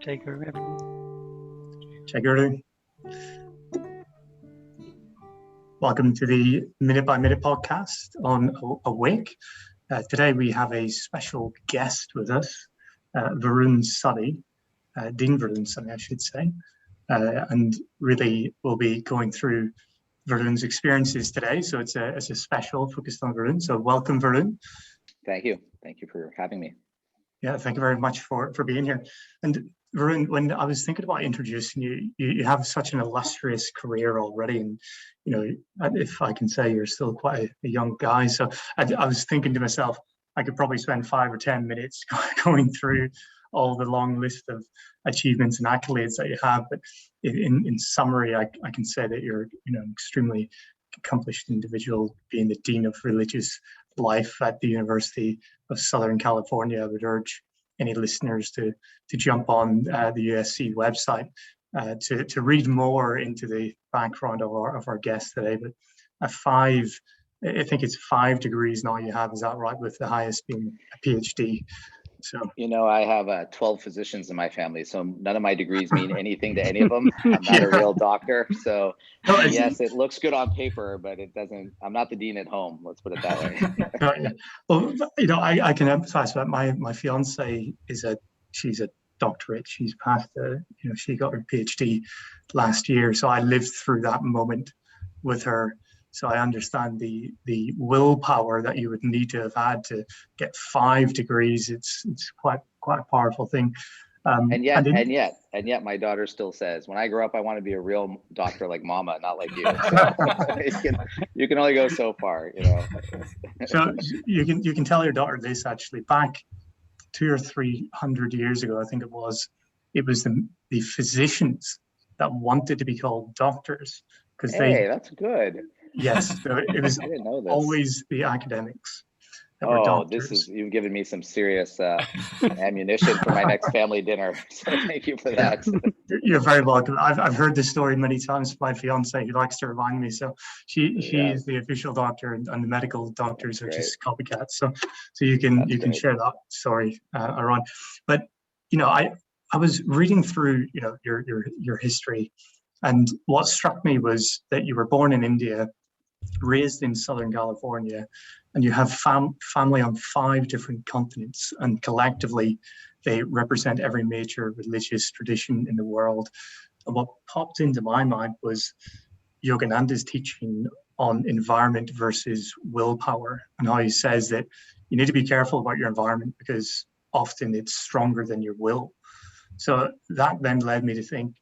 Take her everyone. Check her. Welcome to the Minute by Minute podcast on Awake. Today we have a special guest with us, Varun Soni, Dean Varun Soni, I should say, and really we'll be going through Varun's experiences today. So it's a special focused on Varun. So welcome, Varun. Thank you. Thank you for having me. Yeah, thank you very much for being here. And Varun, when I was thinking about introducing you, you have such an illustrious career already, and you know, if I can say, you're still quite a young guy. So I was thinking to myself, I could probably spend 5 or 10 minutes going through all the long list of achievements and accolades that you have. But in summary, I can say that you're an extremely accomplished individual, being the Dean of Religious Life at the University of Southern California. I would urge any listeners to jump on the USC website to read more into the background of our guest today. But I think it's 5 degrees now you have, is that right, with the highest being a PhD? So I have 12 physicians in my family, so none of my degrees mean anything to any of them. I'm not a real doctor, so yes, it looks good on paper, but it doesn't. I'm not the dean at home. Let's put it that way. Well, I can emphasize that my fiance she's a doctorate. She's passed she got her PhD last year, so I lived through that moment with her. So I understand the willpower that you would need to have had to get 5 degrees. It's quite a powerful thing. And yet, my daughter still says, when I grow up, I want to be a real doctor like Mama, not like you. So you can only go so far, So you can tell your daughter this, actually. Back 200 or 300 years ago, I think it was the physicians that wanted to be called doctors, because that's good. Yes, so it was always the academics that were doctors. You've given me some serious ammunition for my next family dinner. So thank you for that. You're very welcome. I've heard this story many times from my fiance, who likes to remind me. So she is the official doctor, and the medical doctors are just copycats. So you can share that story around. But I was reading through your history, and what struck me was that you were born in India, raised in Southern California, and you have family on 5 different continents, and collectively they represent every major religious tradition in the world. And what popped into my mind was Yogananda's teaching on environment versus willpower, and how he says that you need to be careful about your environment because often it's stronger than your will. So that then led me to think,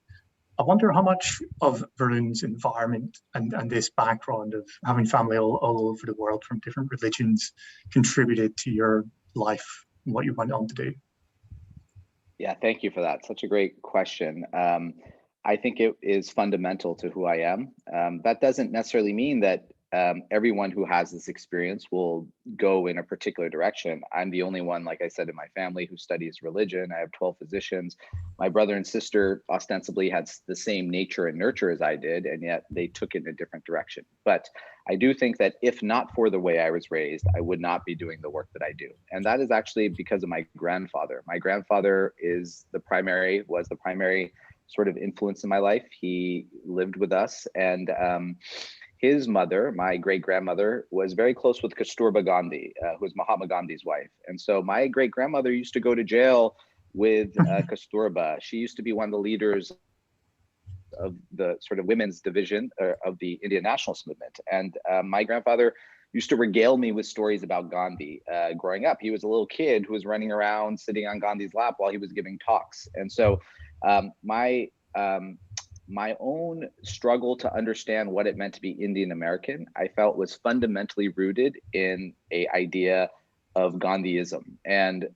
I wonder how much of Varun's environment and this background of having family all over the world from different religions contributed to your life and what you went on to do. Yeah, thank you for that. Such a great question. I think it is fundamental to who I am. That doesn't necessarily mean that everyone who has this experience will go in a particular direction. I'm the only one, like I said, in my family who studies religion. I have 12 physicians. My brother and sister ostensibly had the same nature and nurture as I did, and yet they took it in a different direction. But I do think that if not for the way I was raised, I would not be doing the work that I do. And that is actually because of my grandfather. My grandfather was the primary sort of influence in my life. He lived with us, and his mother, my great-grandmother, was very close with Kasturba Gandhi, who was Mahatma Gandhi's wife. And so my great-grandmother used to go to jail with Kasturba. She used to be one of the leaders of the sort of women's division of the Indian nationalist movement. And my grandfather used to regale me with stories about Gandhi. Growing up, he was a little kid who was running around sitting on Gandhi's lap while he was giving talks. And so my own struggle to understand what it meant to be Indian American, I felt, was fundamentally rooted in an idea of Gandhiism. And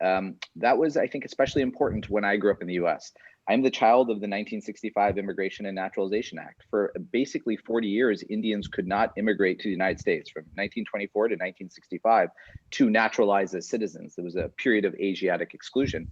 that was, I think, especially important when I grew up in the US. I'm the child of the 1965 Immigration and Naturalization Act. For basically 40 years, Indians could not immigrate to the United States from 1924 to 1965 to naturalize as citizens. There was a period of Asiatic exclusion.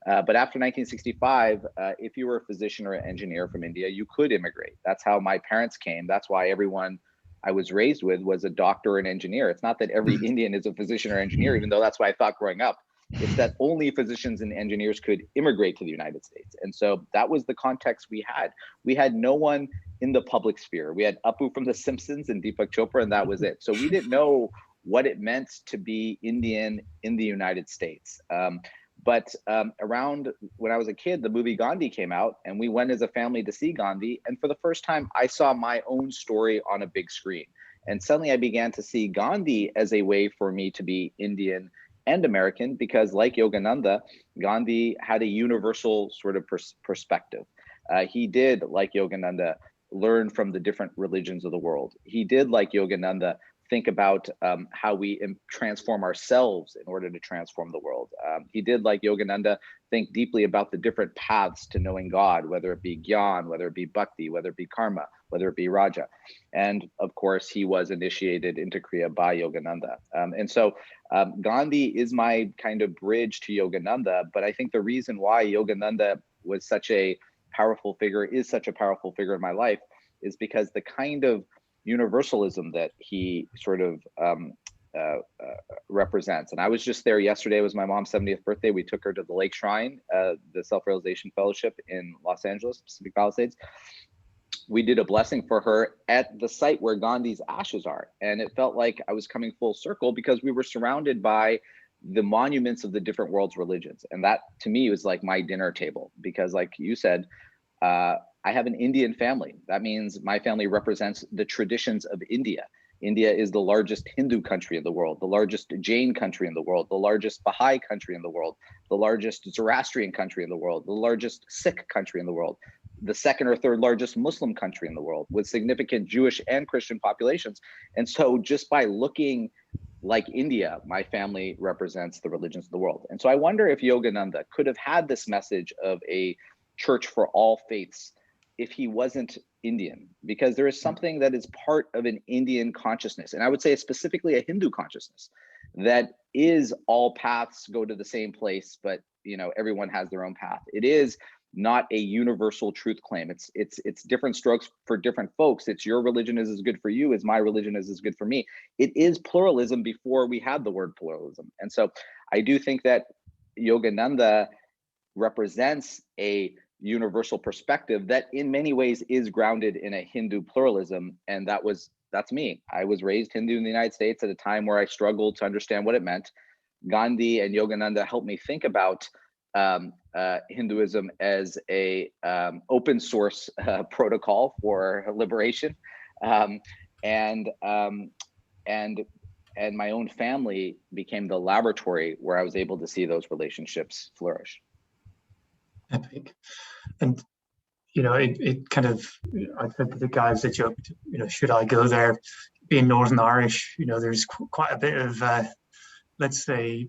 But after 1965, if you were a physician or an engineer from India, you could immigrate. That's how my parents came. That's why everyone I was raised with was a doctor or an engineer. It's not that every Indian is a physician or engineer, even though that's what I thought growing up. It's that only physicians and engineers could immigrate to the United States. And so that was the context we had. We had no one in the public sphere. We had Apu from The Simpsons and Deepak Chopra, and that was it. So we didn't know what it meant to be Indian in the United States. But around when I was a kid, the movie Gandhi came out, and we went as a family to see Gandhi. And for the first time, I saw my own story on a big screen. And suddenly I began to see Gandhi as a way for me to be Indian and American, because like Yogananda, Gandhi had a universal sort of perspective. He did, like Yogananda, learn from the different religions of the world. He did, like Yogananda, think about how we transform ourselves in order to transform the world. He did, like Yogananda, think deeply about the different paths to knowing God, whether it be Gyan, whether it be Bhakti, whether it be Karma, whether it be Raja. And of course, he was initiated into Kriya by Yogananda. And so Gandhi is my kind of bridge to Yogananda, but I think the reason why Yogananda was such a powerful figure, is such a powerful figure in my life, is because the kind of universalism that he sort of represents. And I was just there yesterday. It was my mom's 70th birthday. We took her to the Lake Shrine, the Self-Realization Fellowship in Los Angeles, Pacific Palisades. We did a blessing for her at the site where Gandhi's ashes are. And it felt like I was coming full circle, because we were surrounded by the monuments of the different world's religions. And that to me was like my dinner table, because like you said, I have an Indian family. That means my family represents the traditions of India. India is the largest Hindu country in the world, the largest Jain country in the world, the largest Baha'i country in the world, the largest Zoroastrian country in the world, the largest Sikh country in the world, the second or third largest Muslim country in the world, with significant Jewish and Christian populations. And so just by looking like India, my family represents the religions of the world. And so I wonder if Yogananda could have had this message of a church for all faiths if he wasn't Indian, because there is something that is part of an Indian consciousness. And I would say specifically a Hindu consciousness, that is all paths go to the same place, but everyone has their own path. It is not a universal truth claim. It's different strokes for different folks. It's your religion is as good for you as my religion is as good for me. It is pluralism before we had the word pluralism. And so I do think that Yogananda represents a universal perspective that in many ways is grounded in a Hindu pluralism. And that's me. I was raised Hindu in the United States at a time where I struggled to understand what it meant. Gandhi and Yogananda helped me think about Hinduism as a open source protocol for liberation. And my own family became the laboratory where I was able to see those relationships flourish. Epic. And it kind of, I said to the guys that joked, should I go there? Being Northern Irish, there's quite a bit of let's say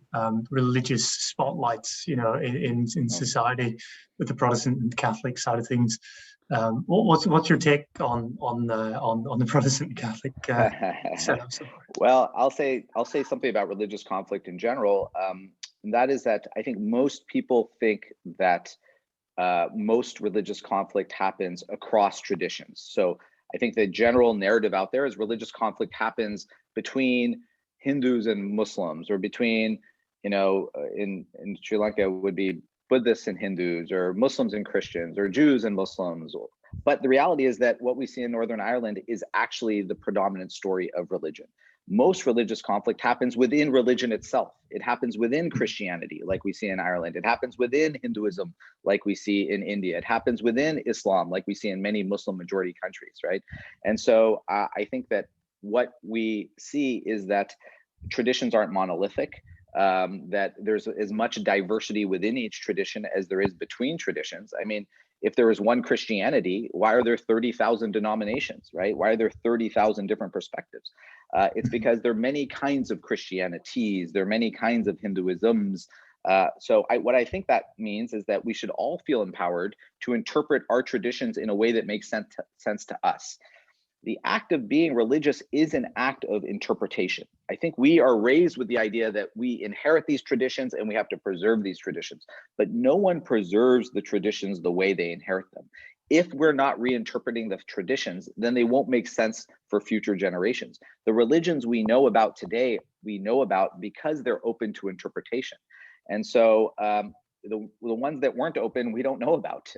religious spotlights in society with the Protestant and Catholic side of things. What's your take on the Protestant and Catholic setup so far? Well, I'll say something about religious conflict in general. And that is that I think most people think that most religious conflict happens across traditions. So I think the general narrative out there is religious conflict happens between Hindus and Muslims, or between, in Sri Lanka would be Buddhists and Hindus, or Muslims and Christians, or Jews and Muslims. But the reality is that what we see in Northern Ireland is actually the predominant story of religion. Most religious conflict happens within religion itself. It happens within Christianity, like we see in Ireland. It happens within Hinduism, like we see in India. It happens within Islam, like we see in many Muslim majority countries, right? And so I think that what we see is that traditions aren't monolithic, that there's as much diversity within each tradition as there is between traditions. I mean, if there is one Christianity, why are there 30,000 denominations, right? Why are there 30,000 different perspectives? It's because there are many kinds of Christianities, there are many kinds of Hinduisms. So what I think that means is that we should all feel empowered to interpret our traditions in a way that makes sense to us. The act of being religious is an act of interpretation. I think we are raised with the idea that we inherit these traditions and we have to preserve these traditions, but no one preserves the traditions the way they inherit them. If we're not reinterpreting the traditions, then they won't make sense for future generations. The religions we know about today, we know about because they're open to interpretation. And so the ones that weren't open, we don't know about.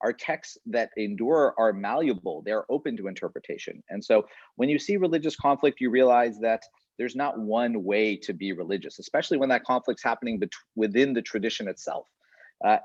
Our texts that endure are malleable. They're open to interpretation. And so when you see religious conflict, you realize that there's not one way to be religious, especially when that conflict's happening within the tradition itself.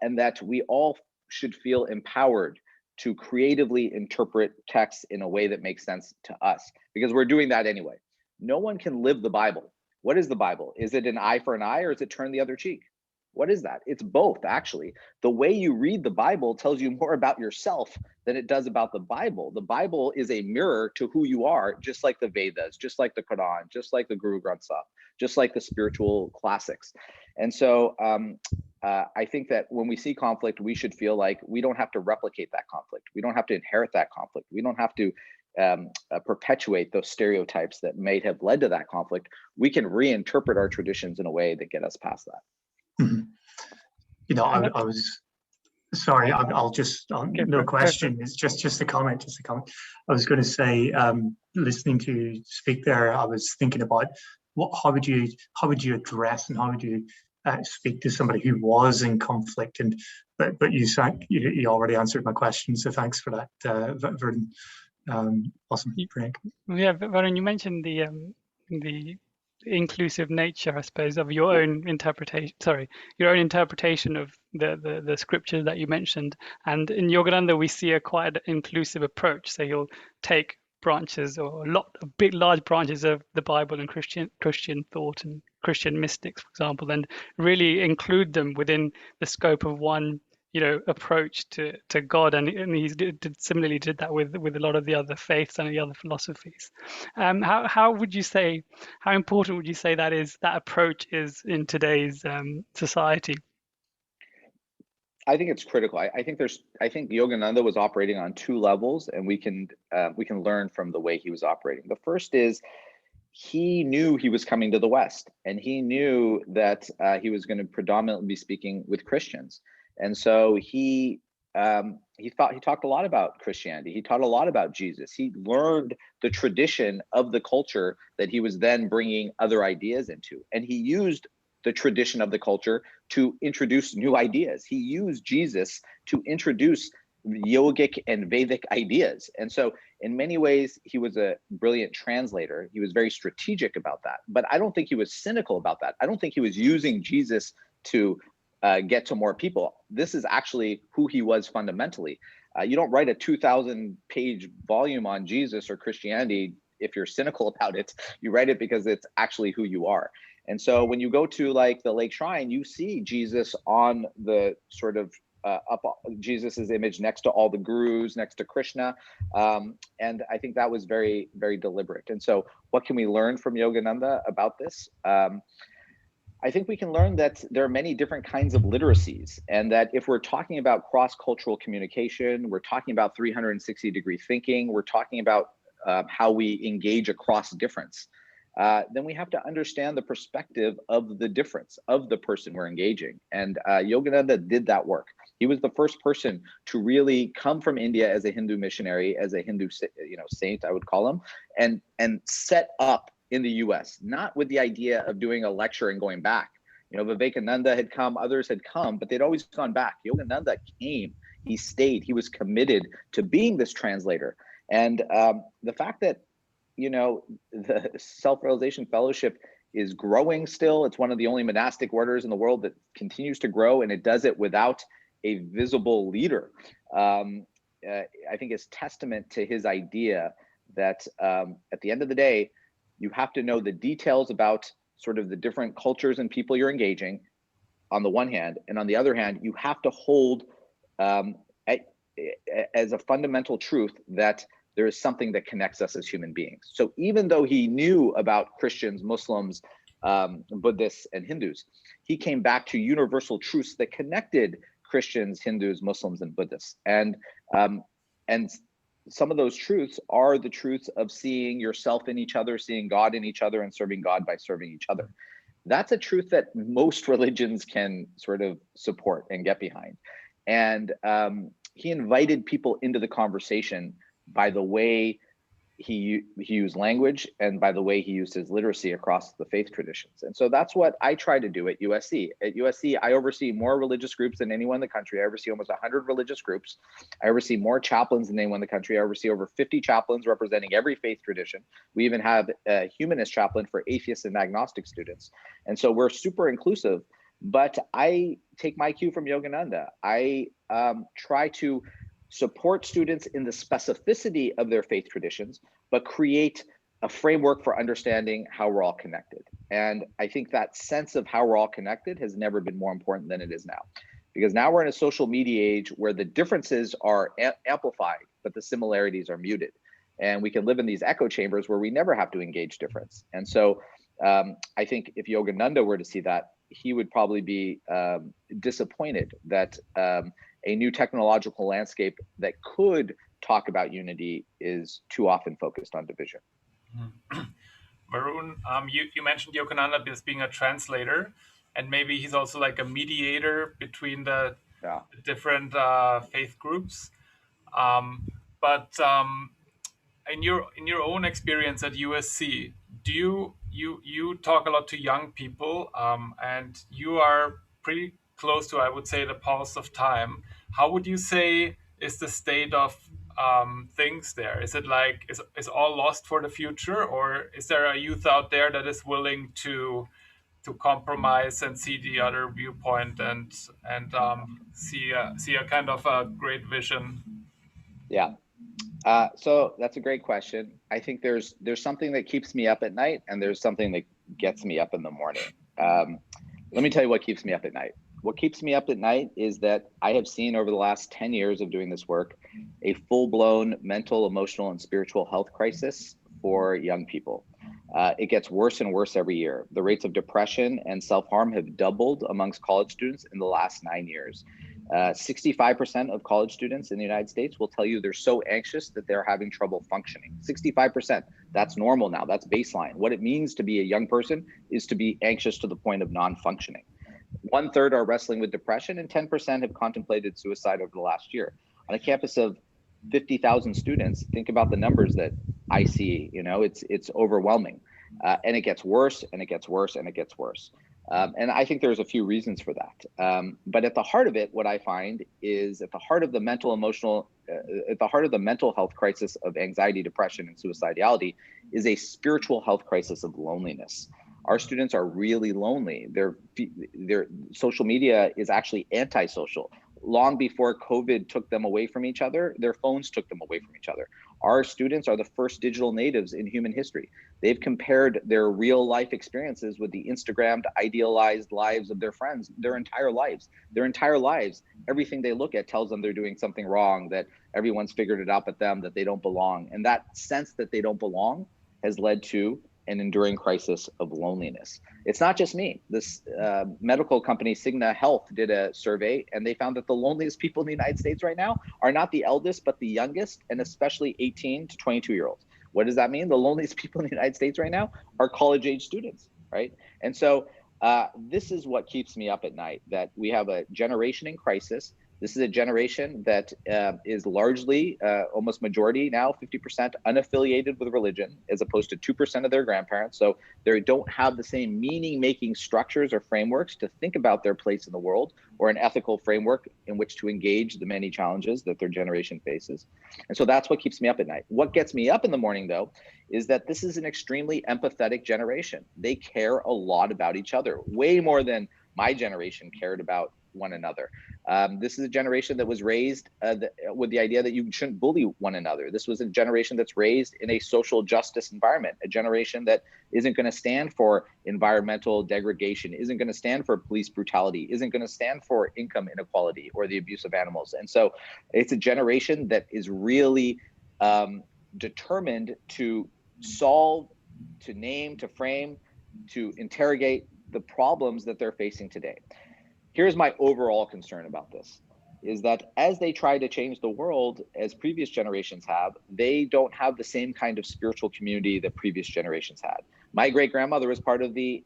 And that we all should feel empowered to creatively interpret texts in a way that makes sense to us, because we're doing that anyway. No one can live the Bible. What is the Bible? Is it an eye for an eye, or is it turn the other cheek? What is that? It's both, actually. The way you read the Bible tells you more about yourself than it does about the Bible. The Bible is a mirror to who you are, just like the Vedas, just like the Quran, just like the Guru Granth Sahib, just like the spiritual classics. And so I think that when we see conflict, we should feel like we don't have to replicate that conflict. We don't have to inherit that conflict. We don't have to perpetuate those stereotypes that may have led to that conflict. We can reinterpret our traditions in a way that get us past that. Mm-hmm. You know, I was sorry. I'll just no question. It's just a comment. Just a comment. I was going to say, listening to you speak there, I was thinking about how would you address and how would you speak to somebody who was in conflict, and but you already answered my question, so thanks for that, Varun. Awesome, Frank. Yeah, Varun, you mentioned the inclusive nature, I suppose, of your own interpretation. Sorry, your own interpretation of the scriptures that you mentioned. And in Yogananda, we see a quite inclusive approach. So he'll take branches, or a lot of large branches of the Bible and Christian thought and Christian mystics, for example, and really include them within the scope of one, approach to God. And he similarly did that with a lot of the other faiths and the other philosophies. How important would you say that approach is in today's society? I think it's critical. I think Yogananda was operating on two levels, and we can learn from the way he was operating. The first is he knew he was coming to the West, and he knew that he was going to predominantly be speaking with Christians. And so he talked a lot about Christianity. He taught a lot about Jesus. He learned the tradition of the culture that he was then bringing other ideas into. And he used the tradition of the culture to introduce new ideas. He used Jesus to introduce yogic and Vedic ideas. And so in many ways, he was a brilliant translator. He was very strategic about that. But I don't think he was cynical about that. I don't think he was using Jesus to get to more people. This is actually who he was fundamentally. You don't write a 2,000-page volume on Jesus or Christianity if you're cynical about it. You write it because it's actually who you are. And so when you go to like the Lake Shrine, you see Jesus on the sort of up Jesus's image next to all the gurus, next to Krishna. And I think that was very, very deliberate. And so what can we learn from Yogananda about this? I think we can learn that there are many different kinds of literacies, and that if we're talking about cross-cultural communication, we're talking about 360-degree thinking, we're talking about how we engage across difference, then we have to understand the perspective of the difference of the person we're engaging. And Yogananda did that work. He was the first person to really come from India as a Hindu missionary, as a Hindu saint, I would call him, and set up in the US, not with the idea of doing a lecture and going back. Vivekananda had come, others had come, but they'd always gone back. Yogananda came, he stayed, he was committed to being this translator. And the fact that, the Self-Realization Fellowship is growing still. It's one of the only monastic orders in the world that continues to grow, and it does it without a visible leader. I think is testament to his idea that at the end of the day, you have to know the details about sort of the different cultures and people you're engaging on the one hand, and on the other hand, you have to hold as a fundamental truth that there is something that connects us as human beings. So even though he knew about Christians, Muslims, Buddhists, and Hindus, he came back to universal truths that connected Christians, Hindus, Muslims, and Buddhists. And some of those truths are the truths of seeing yourself in each other, seeing God in each other, and serving God by serving each other. That's a truth that most religions can sort of support and get behind. And he invited people into the conversation by the way he used language, and by the way, he used his literacy across the faith traditions. And so that's what I try to do at USC. At USC, I oversee more religious groups than anyone in the country. I oversee almost 100 religious groups. I oversee more chaplains than anyone in the country. I oversee over 50 chaplains representing every faith tradition. We even have a humanist chaplain for atheists and agnostic students. And so we're super inclusive, but I take my cue from Yogananda. I try to support students in the specificity of their faith traditions, but create a framework for understanding how we're all connected. And I think that sense of how we're all connected has never been more important than it is now. Because now we're in a social media age where the differences are amplified, but the similarities are muted. And we can live in these echo chambers where we never have to engage difference. And so I think if Yogananda were to see that, he would probably be disappointed that a new technological landscape that could talk about unity is too often focused on division. Varun, you mentioned Yogananda as being a translator, and maybe he's also like a mediator between the different faith groups. But in your own experience at USC, do you talk a lot to young people, and you are pretty close to, I would say, the pulse of time. How would you say is the state of things there? Is it like is all lost for the future, or is there a youth out there that is willing to compromise and see the other viewpoint and see a kind of a great vision? Yeah. So that's a great question. I think there's something that keeps me up at night, and there's something that gets me up in the morning. Let me tell you what keeps me up at night. What keeps me up at night is that I have seen over the last 10 years of doing this work, a full-blown mental, emotional, and spiritual health crisis for young people. It gets worse and worse every year. The rates of depression and self-harm have doubled amongst college students in the last 9 years. 65% of college students in the United States will tell you they're so anxious that they're having trouble functioning. 65%, that's normal now, that's baseline. What it means to be a young person is to be anxious to the point of non-functioning. 1/3 are wrestling with depression, and 10% have contemplated suicide over the last year. On a campus of 50,000 students, think about the numbers that I see. It's overwhelming, and it gets worse, and it gets worse, and it gets worse. And I think there's a few reasons for that. But at the heart of it, what I find is at the heart of the mental health crisis of anxiety, depression, and suicidality is a spiritual health crisis of loneliness. Our students are really lonely. Their social media is actually antisocial. Long before COVID took them away from each other, their phones took them away from each other. Our students are the first digital natives in human history. They've compared their real life experiences with the Instagrammed, idealized lives of their friends their entire lives. Their entire lives, everything they look at tells them they're doing something wrong, that everyone's figured it out but them, that they don't belong. And that sense that they don't belong has led to an enduring crisis of loneliness. It's not just me. This medical company, Cigna Health, did a survey, and they found that the loneliest people in the United States right now are not the eldest, but the youngest, and especially 18 to 22-year-olds. What does that mean? The loneliest people in the United States right now are college-age students, right? And so this is what keeps me up at night, that we have a generation in crisis. This is a generation that is largely, almost majority now, 50% unaffiliated with religion, as opposed to 2% of their grandparents. So they don't have the same meaning-making structures or frameworks to think about their place in the world, or an ethical framework in which to engage the many challenges that their generation faces. And so that's what keeps me up at night. What gets me up in the morning, though, is that this is an extremely empathetic generation. They care a lot about each other, way more than my generation cared about one another. This is a generation that was raised with the idea that you shouldn't bully one another. This was a generation that's raised in a social justice environment, a generation that isn't going to stand for environmental degradation, isn't going to stand for police brutality, isn't going to stand for income inequality or the abuse of animals. And so it's a generation that is really determined to solve, to name, to frame, to interrogate the problems that they're facing today. Here's my overall concern about this, is that as they try to change the world as previous generations have, they don't have the same kind of spiritual community that previous generations had. My great-grandmother was part of the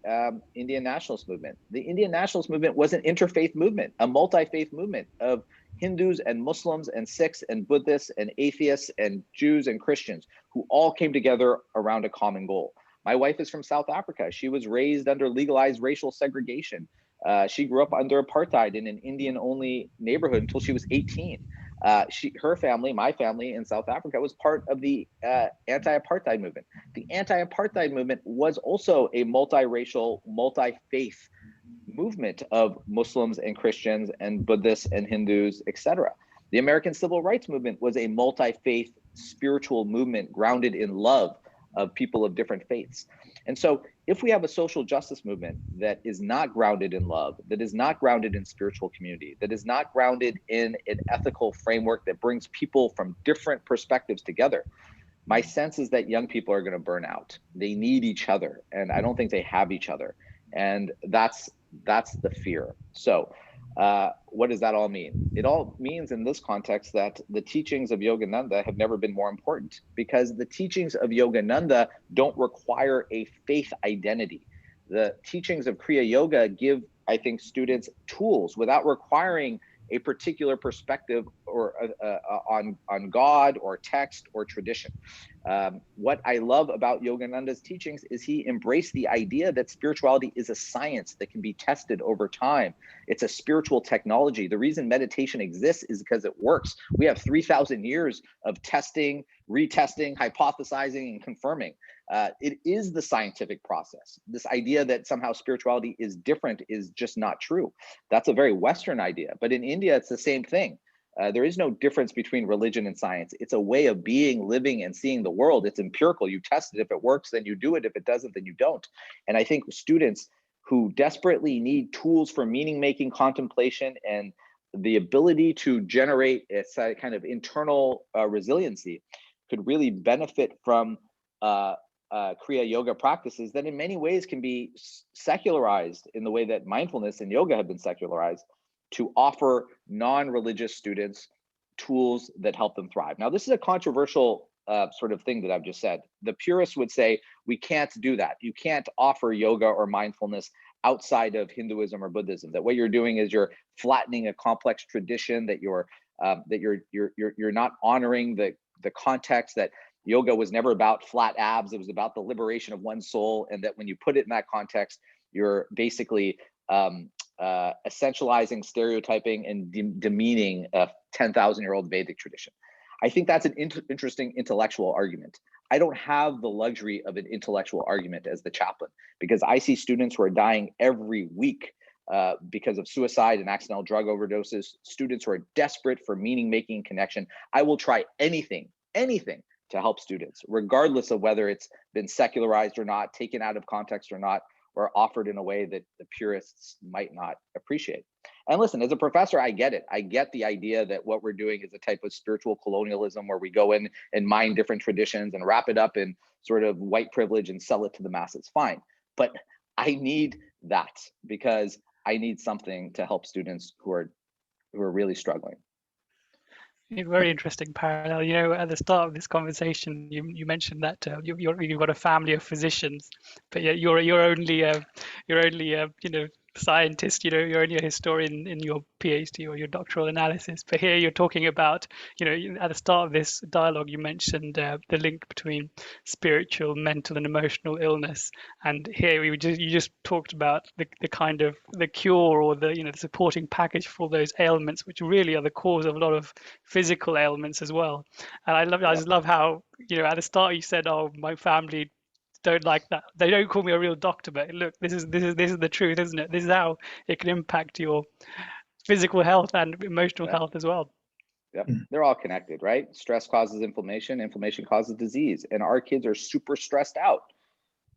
Indian nationalist movement. The Indian nationalist movement was an interfaith movement, a multi-faith movement of Hindus and Muslims and Sikhs and Buddhists and atheists and Jews and Christians who all came together around a common goal. My wife is from South Africa. She was raised under legalized racial segregation. She grew up under apartheid in an Indian-only neighborhood until she was 18. Her family, my family in South Africa, was part of the anti-apartheid movement. The anti-apartheid movement was also a multiracial, multi-faith movement of Muslims and Christians and Buddhists and Hindus, etc. The American Civil Rights Movement was a multi-faith spiritual movement grounded in love of people of different faiths. And so if we have a social justice movement that is not grounded in love, that is not grounded in spiritual community, that is not grounded in an ethical framework that brings people from different perspectives together, my sense is that young people are going to burn out. They need each other, and I don't think they have each other. And that's the fear. So what does that all mean? It all means in this context that the teachings of Yogananda have never been more important, because the teachings of Yogananda don't require a faith identity. The teachings of Kriya Yoga give, I think, students tools without requiring a particular perspective or on God or text or tradition. What I love about Yogananda's teachings is he embraced the idea that spirituality is a science that can be tested over time. It's a spiritual technology. The reason meditation exists is because it works. We have 3,000 years of testing, retesting, hypothesizing, and confirming. It is the scientific process. This idea that somehow spirituality is different is just not true. That's a very Western idea. But in India, it's the same thing. There is no difference between religion and science. It's a way of being, living, and seeing the world. It's empirical. You test it. If it works, then you do it. If it doesn't, then you don't. And I think students who desperately need tools for meaning-making contemplation and the ability to generate a kind of internal resiliency could really benefit from Kriya Yoga practices that in many ways can be secularized in the way that mindfulness and yoga have been secularized, to offer non-religious students tools that help them thrive. Now, this is a controversial sort of thing that I've just said. The purists would say, we can't do that. You can't offer yoga or mindfulness outside of Hinduism or Buddhism. That what you're doing is you're flattening a complex tradition, that you're not honoring the context that yoga was never about flat abs. It was about the liberation of one's soul. And that when you put it in that context, you're basically essentializing, stereotyping, and demeaning a 10,000-year-old Vedic tradition. I think that's an interesting intellectual argument. I don't have the luxury of an intellectual argument as the chaplain, because I see students who are dying every week because of suicide and accidental drug overdoses, students who are desperate for meaning-making connection. I will try anything to help students, regardless of whether it's been secularized or not, taken out of context or not, or offered in a way that the purists might not appreciate. And listen, as a professor, I get it. I get the idea that what we're doing is a type of spiritual colonialism where we go in and mine different traditions and wrap it up in sort of white privilege and sell it to the masses. Fine. But I need that, because I need something to help students who are really struggling. A very interesting parallel. You know, at the start of this conversation, you mentioned that you've got a family of physicians, but yet you're only scientist. You know, you're only a historian in your PhD or your doctoral analysis. But here you're talking about, at the start of this dialogue, you mentioned the link between spiritual, mental, and emotional illness. And here you just talked about the kind of the cure or the supporting package for those ailments, which really are the cause of a lot of physical ailments as well. And I just love how at the start you said, "Oh, my family don't like that. They don't call me a real doctor, but look, this is the truth, isn't it? This is how it can impact your physical health and emotional health as well." Yep, they're all connected, right? Stress causes inflammation, inflammation causes disease, and our kids are super stressed out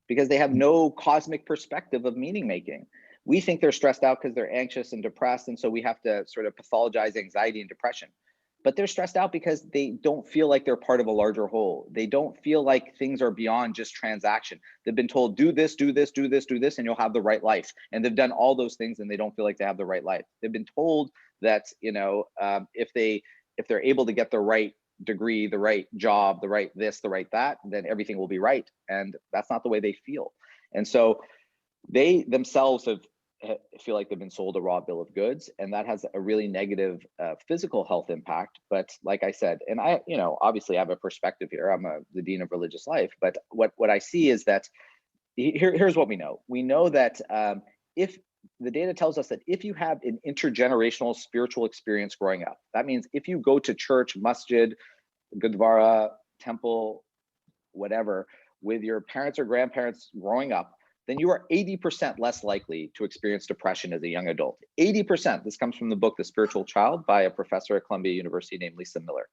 because they have no cosmic perspective of meaning making. We think they're stressed out because they're anxious and depressed, and so we have to sort of pathologize anxiety and depression. But they're stressed out because they don't feel like they're part of a larger whole. They don't feel like things are beyond just transaction. They've been told, do this, do this, do this, do this, and you'll have the right life. And they've done all those things and they don't feel like they have the right life. They've been told that, if they're able to get the right degree, the right job, the right this, the right that, then everything will be right. And that's not the way they feel. And so they themselves have feel like they've been sold a raw bill of goods, and that has a really negative physical health impact. But like I said, and I, obviously I have a perspective here. I'm the dean of religious life, but what I see is that here's what we know. We know that if the data tells us that if you have an intergenerational spiritual experience growing up, that means if you go to church, masjid, gurdwara, temple, whatever, with your parents or grandparents growing up, then you are 80% less likely to experience depression as a young adult. 80%. This comes from the book, The Spiritual Child, by a professor at Columbia University named Lisa Miller.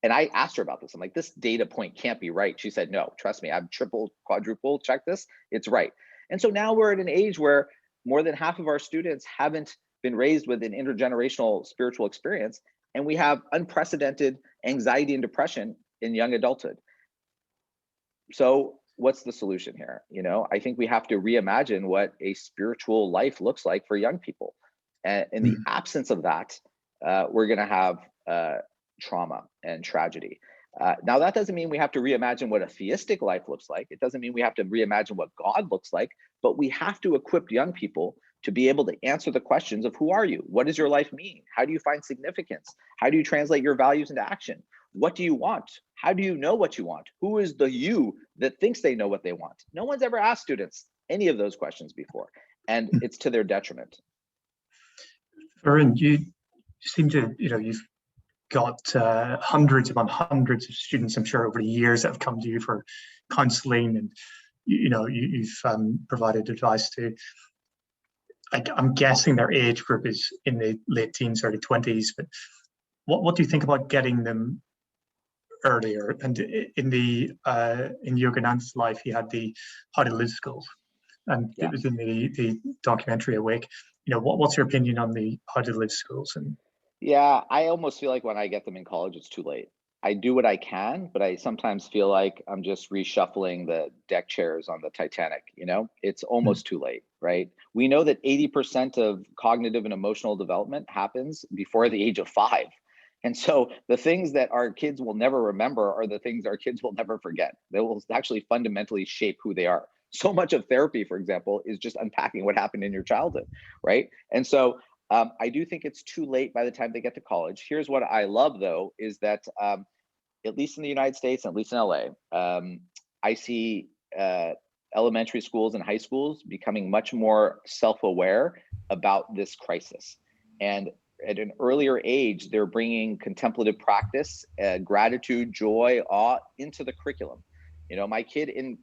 And I asked her about this. I'm like, this data point can't be right. She said, no, trust me, I've triple, quadruple checked this. It's right. And so now we're at an age where more than half of our students haven't been raised with an intergenerational spiritual experience. And we have unprecedented anxiety and depression in young adulthood. So what's the solution here? I think we have to reimagine what a spiritual life looks like for young people. And in the absence of that, we're going to have trauma and tragedy. Now, that doesn't mean we have to reimagine what a theistic life looks like. It doesn't mean we have to reimagine what God looks like, but we have to equip young people to be able to answer the questions of who are you? What does your life mean? How do you find significance? How do you translate your values into action? What do you want? How do you know what you want? Who is the you that thinks they know what they want? No one's ever asked students any of those questions before, and it's to their detriment. Varun, you seem to, you've got hundreds upon hundreds of students, I'm sure, over the years that have come to you for counseling, and you've provided advice to. I'm guessing their age group is in the late teens, early 20s, but what do you think about getting them earlier? And in Yogananda's life, he had the How to Live schools, and it was in the documentary Awake. What's your opinion on the How to Live schools? And yeah, I almost feel like when I get them in college, it's too late. I do what I can, but I sometimes feel like I'm just reshuffling the deck chairs on the Titanic. It's almost too late, right? We know that 80% of cognitive and emotional development happens before the age of 5. And so the things that our kids will never remember are the things our kids will never forget. They will actually fundamentally shape who they are. So much of therapy, for example, is just unpacking what happened in your childhood, right? And so I do think it's too late by the time they get to college. Here's what I love, though, is that at least in the United States, at least in LA, I see elementary schools and high schools becoming much more self-aware about this crisis. And at an earlier age, they're bringing contemplative practice, gratitude, joy, awe into the curriculum. My kid in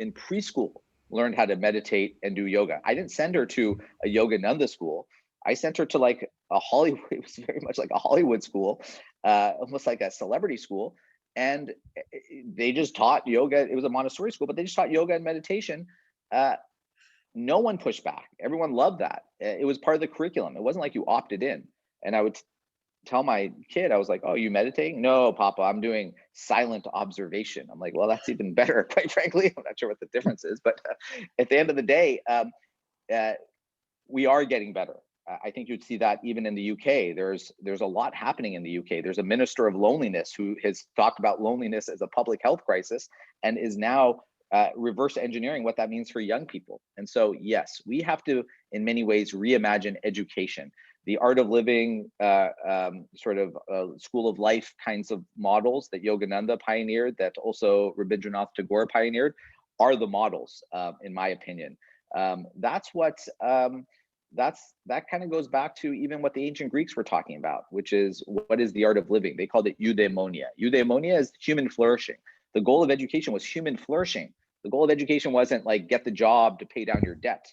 preschool learned how to meditate and do yoga. I didn't send her to a Yogananda school. I sent her to like a Hollywood, it was very much like a Hollywood school, almost like a celebrity school. And they just taught yoga. It was a Montessori school, but they just taught yoga and meditation. No one pushed back. Everyone loved that. It was part of the curriculum. It wasn't like you opted in. And I would tell my kid, I was like, oh, you meditating? No, Papa, I'm doing silent observation. I'm like, well, that's even better, quite frankly. I'm not sure what the difference is, but at the end of the day, we are getting better. I think you'd see that even in the UK. There's a lot happening in the UK. There's a minister of loneliness who has talked about loneliness as a public health crisis and is now reverse engineering what that means for young people. And so, yes, we have to, in many ways, reimagine education. The art of living, sort of school of life kinds of models that Yogananda pioneered, that also Rabindranath Tagore pioneered, are the models, in my opinion. That's what. That kind of goes back to even what the ancient Greeks were talking about, which is what is the art of living? They called it eudaimonia. Eudaimonia is human flourishing. The goal of education was human flourishing. The goal of education wasn't like get the job to pay down your debt.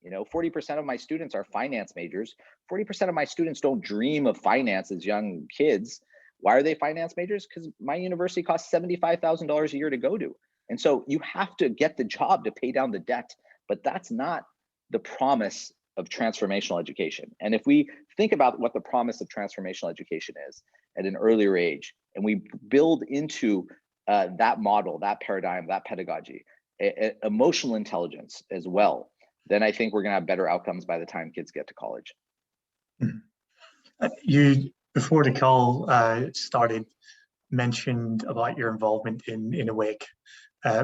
40% of my students are finance majors. 40% of my students don't dream of finance as young kids. Why are they finance majors? Because my university costs $75,000 a year to go to. And so you have to get the job to pay down the debt, but that's not the promise of transformational education. And if we think about what the promise of transformational education is at an earlier age, and we build into that model, that paradigm, that pedagogy, emotional intelligence as well, then I think we're going to have better outcomes by the time kids get to college. You, before the call started, mentioned about your involvement in Awake.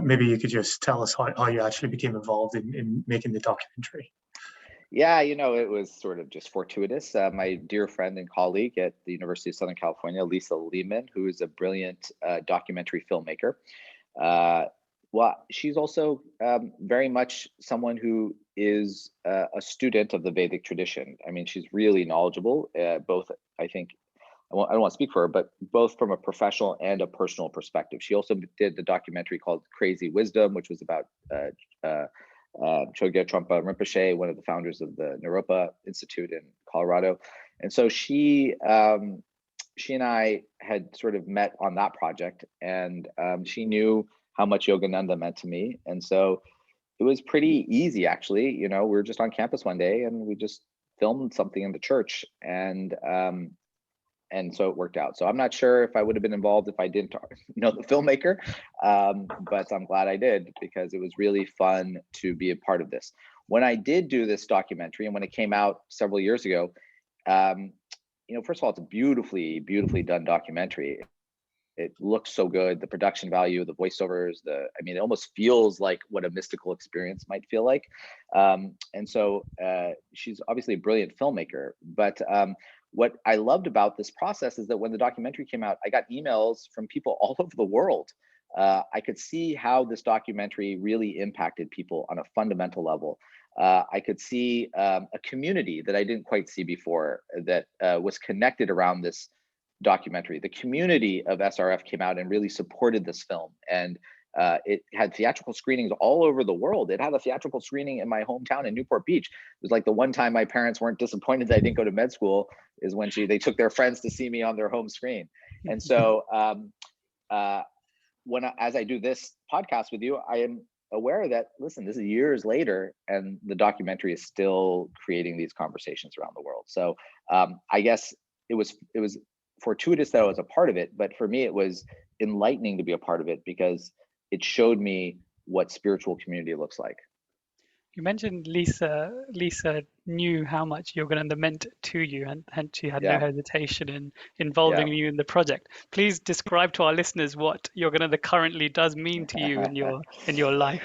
Maybe you could just tell us how you actually became involved in making the documentary. Yeah, it was sort of just fortuitous. My dear friend and colleague at the University of Southern California, Lisa Lehman, who is a brilliant documentary filmmaker. Well, she's also very much someone who is a student of the Vedic tradition. I mean, she's really knowledgeable, both, I think, I don't want to speak for her, but both from a professional and a personal perspective. She also did the documentary called Crazy Wisdom, which was about Chogyam Trungpa Rinpoche, one of the founders of the Naropa Institute in Colorado. And so she and I had sort of met on that project, and she knew how much Yogananda meant to me. And so it was pretty easy, actually. We were just on campus one day and we just filmed something in the church, and so it worked out. So I'm not sure if I would have been involved if I didn't know the filmmaker, but I'm glad I did, because it was really fun to be a part of this. When I did do this documentary, and when it came out several years ago, first of all, it's a beautifully, beautifully done documentary. It looks so good. The production value, the voiceovers, it almost feels like what a mystical experience might feel like. And so she's obviously a brilliant filmmaker. But what I loved about this process is that when the documentary came out, I got emails from people all over the world. I could see how this documentary really impacted people on a fundamental level. I could see a community that I didn't quite see before that was connected around this documentary. The community of SRF came out and really supported this film, and it had theatrical screenings all over the world. It had a theatrical screening in my hometown in Newport Beach. It was like the one time my parents weren't disappointed that I didn't go to med school is when they took their friends to see me on their home screen. And so as I do this podcast with you, I am aware that, listen, this is years later and the documentary is still creating these conversations around the world. So I guess it was fortuitous that I was a part of it, but for me, it was enlightening to be a part of it because it showed me what spiritual community looks like. You mentioned Lisa knew how much Yogananda meant to you, and hence she had no hesitation in involving you in the project. Please describe to our listeners what Yogananda currently does mean to you in your life.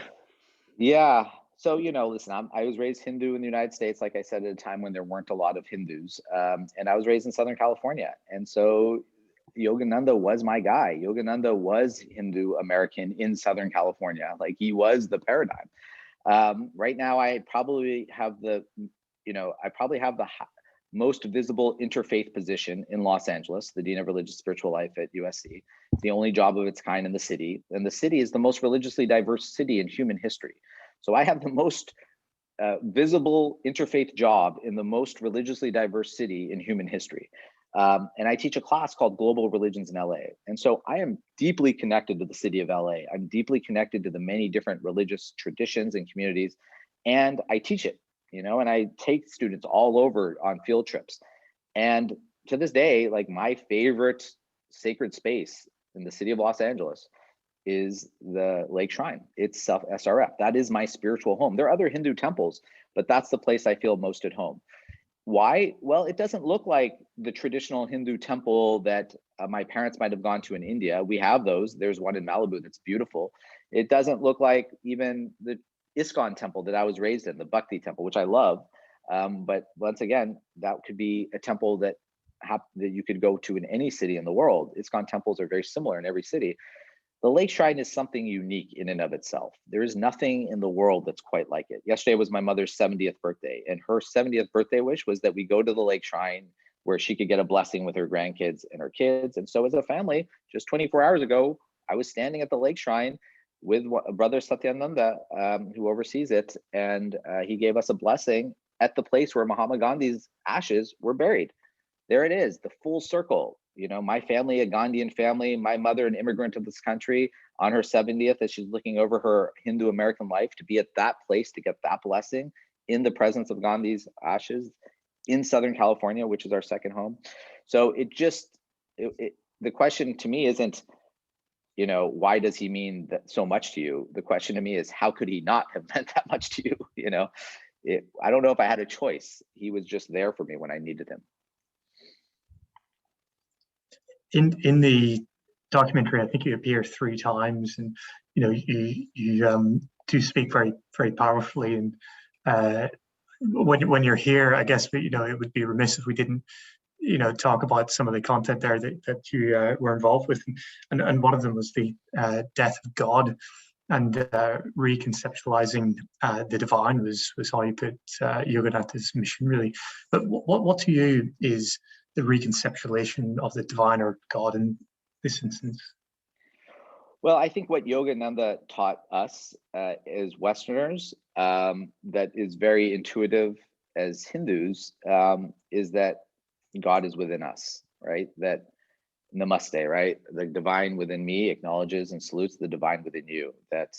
Yeah. So, listen, I was raised Hindu in the United States, like I said, at a time when there weren't a lot of Hindus. And I was raised in Southern California. And so Yogananda was my guy. Yogananda was Hindu American in Southern California. Like, he was the paradigm. Right now, I probably have the most visible interfaith position in Los Angeles, the Dean of Religious Spiritual Life at USC. It's the only job of its kind in the city. And the city is the most religiously diverse city in human history. So I have the most visible interfaith job in the most religiously diverse city in human history. And I teach a class called Global Religions in LA. And so I am deeply connected to the city of LA. I'm deeply connected to the many different religious traditions and communities. And I teach it, and I take students all over on field trips. And to this day, like, my favorite sacred space in the city of Los Angeles is the Lake Shrine. It's SRF. That is my spiritual home. There are other Hindu temples, but that's the place I feel most at home. Why? Well, it doesn't look like the traditional Hindu temple that my parents might have gone to in India. We have those. There's one in Malibu that's beautiful. It doesn't look like even the ISKCON temple that I was raised in, the Bhakti temple, which I love. But once again, that could be a temple that you could go to in any city in the world. ISKCON temples are very similar in every city. The Lake Shrine is something unique in and of itself. There is nothing in the world that's quite like it. Yesterday was my mother's 70th birthday, and her 70th birthday wish was that we go to the Lake Shrine where she could get a blessing with her grandkids and her kids. And so as a family, just 24 hours ago, I was standing at the Lake Shrine with Brother Satyananda, who oversees it, and he gave us a blessing at the place where Mahatma Gandhi's ashes were buried. There it is, the full circle. My family, a Gandhian family, my mother, an immigrant of this country, on her 70th, as she's looking over her Hindu American life, to be at that place to get that blessing in the presence of Gandhi's ashes in Southern California, which is our second home. So the question to me isn't, why does he mean that so much to you? The question to me is, how could he not have meant that much to you? I don't know if I had a choice. He was just there for me when I needed him. In the documentary, I think you appear 3 times, and you do speak very, very powerfully. And when you're here, I guess, you know, it would be remiss if we didn't, you know, talk about some of the content there that you were involved with, and one of them was the death of God, and reconceptualizing the divine was how you put Yogananda's mission, really. But what to you is the reconceptualization of the divine or God in this instance? Well, I think what Yogananda taught us as Westerners, that is very intuitive as Hindus, is that God is within us, right? That namaste, right? The divine within me acknowledges and salutes the divine within you. That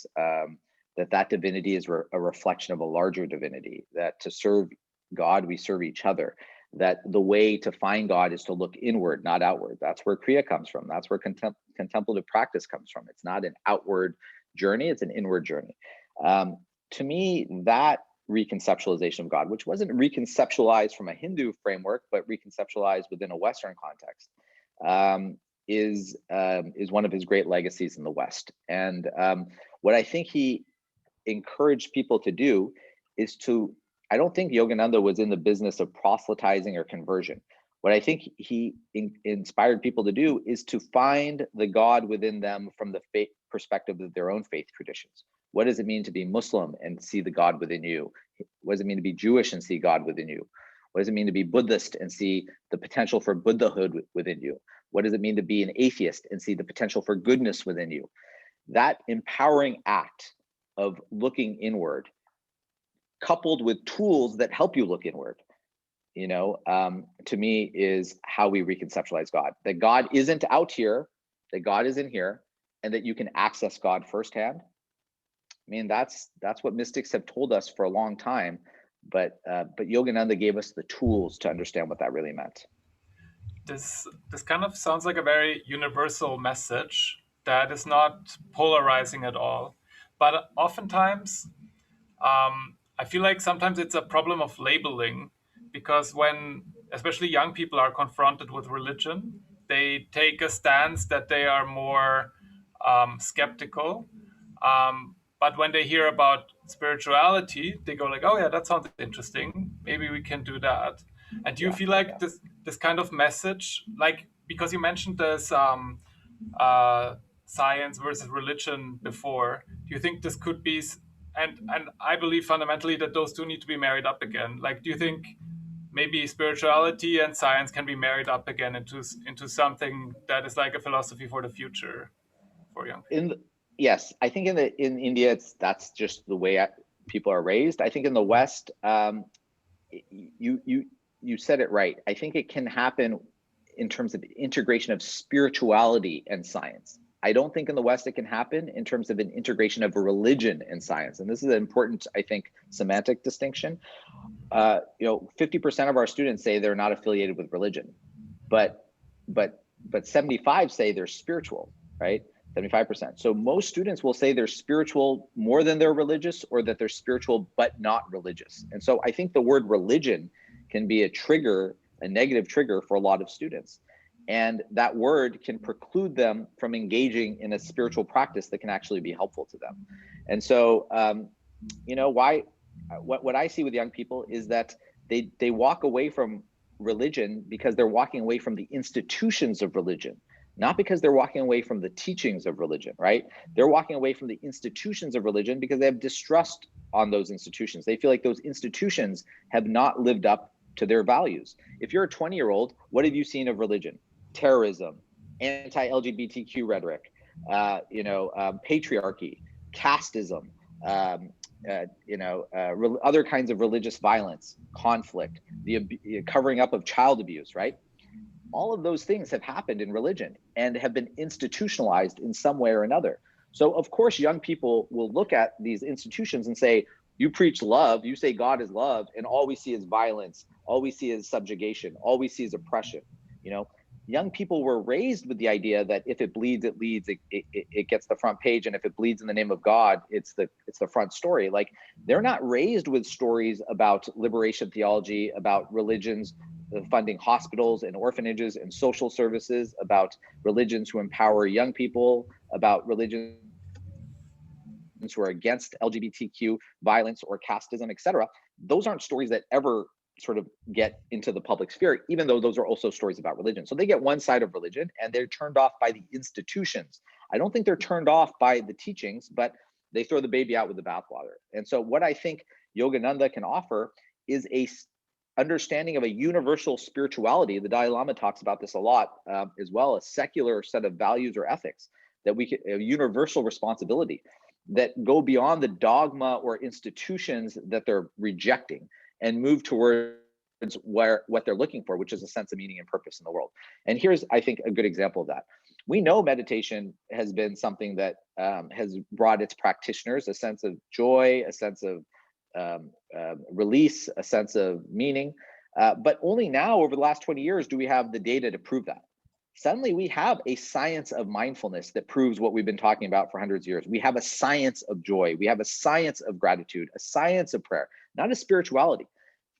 that divinity is a reflection of a larger divinity. That to serve God, we serve each other. That the way to find God is to look inward, not outward. That's where Kriya comes from. That's where contemplative practice comes from. It's not an outward journey, it's an inward journey. To me, that reconceptualization of God, which wasn't reconceptualized from a Hindu framework, but reconceptualized within a Western context, is one of his great legacies in the West. And what I think he encouraged people to do is to, I don't think Yogananda was in the business of proselytizing or conversion. What I think he inspired people to do is to find the God within them from the faith perspective of their own faith traditions. What does it mean to be Muslim and see the God within you? What does it mean to be Jewish and see God within you? What does it mean to be Buddhist and see the potential for Buddhahood within you? What does it mean to be an atheist and see the potential for goodness within you? That empowering act of looking inward, coupled with tools that help you look inward, you know, to me is how we reconceptualize God. That God isn't out here, that God is in here, and that you can access God firsthand. I mean, that's what mystics have told us for a long time, but Yogananda gave us the tools to understand what that really meant. This kind of sounds like a very universal message that is not polarizing at all. But oftentimes, I feel like sometimes it's a problem of labeling, because when especially young people are confronted with religion, they take a stance that they are more skeptical. But when they hear about spirituality, they go like, "Oh yeah, that sounds interesting. Maybe we can do that." And do you feel like this kind of message, like, because you mentioned this science versus religion before, do you think this could be, and I believe fundamentally that those two need to be married up again. Like, do you think maybe spirituality and science can be married up again into something that is like a philosophy for the future for young people? Yes, I think in India, that's just the way people are raised. I think in the West, you said it right. I think it can happen in terms of integration of spirituality and science. I don't think in the West it can happen in terms of an integration of religion and science. And this is an important, I think, semantic distinction. 50% of our students say they're not affiliated with religion, but 75 say they're spiritual, right? 75%. So most students will say they're spiritual more than they're religious, or that they're spiritual but not religious. And so I think the word religion can be a trigger, a negative trigger for a lot of students. And that word can preclude them from engaging in a spiritual practice that can actually be helpful to them. And so, what I see with young people is that they walk away from religion because they're walking away from the institutions of religion, not because they're walking away from the teachings of religion, right? They're walking away from the institutions of religion because they have distrust on those institutions. They feel like those institutions have not lived up to their values. If you're a 20-year-old, what have you seen of religion? Terrorism, anti-LGBTQ rhetoric, patriarchy, casteism, other kinds of religious violence, conflict, the covering up of child abuse, right? All of those things have happened in religion and have been institutionalized in some way or another. So of course, young people will look at these institutions and say, you preach love, you say God is love, and all we see is violence, all we see is subjugation, all we see is oppression. Young people were raised with the idea that if it bleeds, it leads, it gets the front page, and if it bleeds in the name of God, it's the front story. Like, they're not raised with stories about liberation theology, about religions funding hospitals and orphanages and social services, about religions who empower young people, about religions who are against LGBTQ violence or casteism, etc. those aren't stories that ever sort of get into the public sphere, even though those are also stories about religion. So they get one side of religion and they're turned off by the institutions. I don't think they're turned off by the teachings, but they throw the baby out with the bathwater. And so what I think Yogananda can offer is a understanding of a universal spirituality. The Dalai Lama talks about this a lot as well, a secular set of values or ethics that we can, a universal responsibility that go beyond the dogma or institutions that they're rejecting and move towards what they're looking for, which is a sense of meaning and purpose in the world. And here's, I think, a good example of that. We know meditation has been something that has brought its practitioners a sense of joy, a sense of release, a sense of meaning. But only now, over the last 20 years, do we have the data to prove that. Suddenly, we have a science of mindfulness that proves what we've been talking about for hundreds of years. We have a science of joy. We have a science of gratitude, a science of prayer, not a spirituality.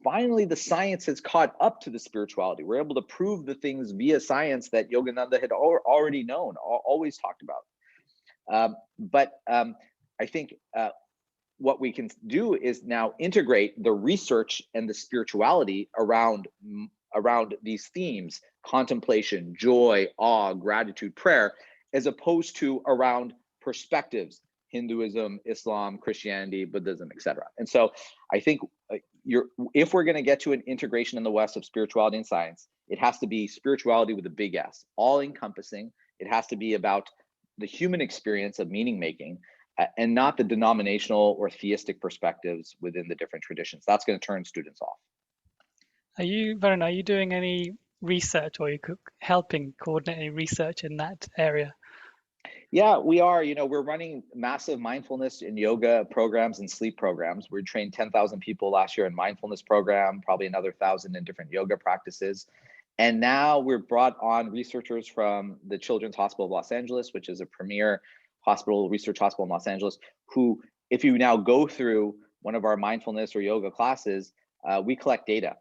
Finally, the science has caught up to the spirituality. We're able to prove the things via science that Yogananda had already known, always talked about. But I think what we can do is now integrate the research and the spirituality around these themes: contemplation, joy, awe, gratitude, prayer, as opposed to around perspectives: Hinduism, Islam, Christianity, Buddhism, etc. And so I think if we're going to get to an integration in the West of spirituality and science, it has to be spirituality with a big S, all encompassing. It has to be about the human experience of meaning making, and not the denominational or theistic perspectives within the different traditions. That's going to turn students off. Varun, are you doing any research, or are you helping coordinate any research in that area? Yeah, we are. We're running massive mindfulness and yoga programs and sleep programs. We trained 10,000 people last year in mindfulness program, probably another 1,000 in different yoga practices. And now we're brought on researchers from the Children's Hospital of Los Angeles, which is a premier research hospital in Los Angeles, who, if you now go through one of our mindfulness or yoga classes, we collect data.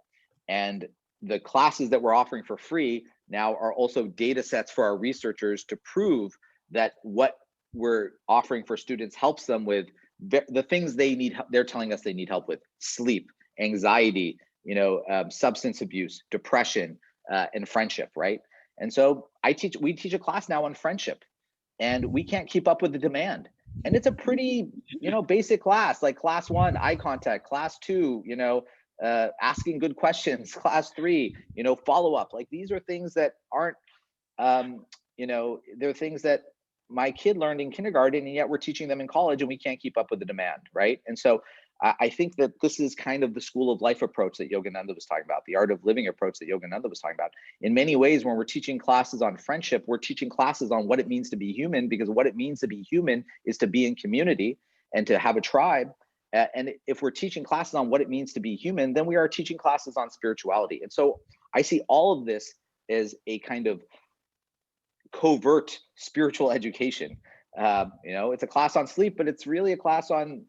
And the classes that we're offering for free now are also data sets for our researchers to prove that what we're offering for students helps them with the things they need. They're telling us they need help with: sleep, anxiety, substance abuse, depression, and friendship, right? And so we teach a class now on friendship, and we can't keep up with the demand. And it's a pretty, basic class, like class 1, eye contact, class 2, asking good questions, class 3, follow up. Like, these are things that aren't, they're things that my kid learned in kindergarten, and yet we're teaching them in college, and we can't keep up with the demand, right? And so I think that this is kind of the school of life approach that Yogananda was talking about, the art of living approach that Yogananda was talking about. In many ways, when we're teaching classes on friendship, we're teaching classes on what it means to be human, because what it means to be human is to be in community and to have a tribe. And if we're teaching classes on what it means to be human, then we are teaching classes on spirituality. And so I see all of this as a kind of covert spiritual education. It's a class on sleep, but it's really a class on